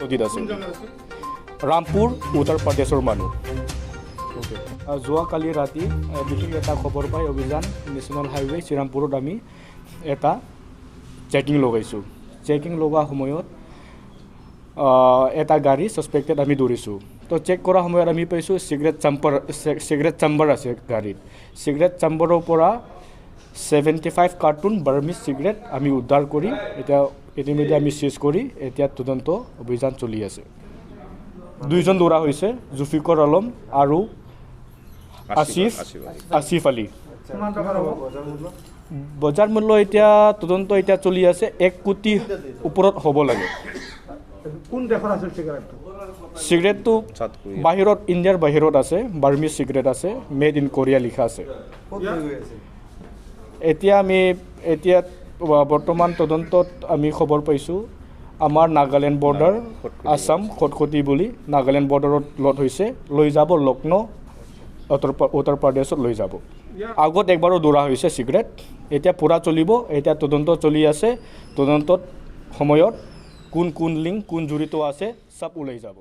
নদীত আছে ৰামপুৰ উত্তৰ প্ৰদেশৰ মানুহ যোৱাকালি ৰাতি বিশেষ এটা খবৰ পাই অভিযান নেশ্যনেল হাইৱে শ্ৰীৰামপুৰত আমি এটা চেকিং লগাইছোঁ চেকিং লগোৱা সময়ত এটা গাড়ী ছাছপেক্টেড আমি ধৰিছোঁ তো চেক কৰা সময়ত আমি পাইছোঁ চিগাৰেট চাম্বাৰ আছে গাড়ীত চিগাৰেট চাম্বাৰৰ পৰা 75 কাৰ্টুন বাৰ্মিজ চিগাৰেট আমি উদ্ধাৰ কৰি এতিয়া ইতিমধ্যে আমি চিজ কৰি এতিয়া তদন্ত অভিযান চলি আছে দুইজন ধৰা হৈছে জুফিকৰ আলম আৰু আসিফ আলী বজাৰ মূল্য এতিয়া তদন্ত এতিয়া চলি আছে 1 কোটি ওপৰত হ'ব লাগে কোন দেশৰ আছে চিগাৰেটটো চিগাৰেটটো বাহিৰত ইণ্ডিয়াৰ বাহিৰত আছে বাৰ্মিজ চিগাৰেট আছে মেড ইন কোৰিয়া লিখা আছে এতিয়া বৰ্তমান তদন্তত আমি খবৰ পাইছোঁ আমাৰ নাগালেণ্ড বৰ্ডাৰ আছাম খটখটি বুলি নাগালেণ্ড বৰ্ডাৰত লট হৈছে লৈ যাব লক্ষ্ণৌ উত্তৰ প্ৰদেশত লৈ যাব আগত একবাৰো দৌৰা হৈছে চিগাৰেট এতিয়া পূৰা চলিব এতিয়া তদন্ত চলি আছে তদন্তত সময়ত কোন লিংক কোন জড়িত আছে সব ওলাই যাব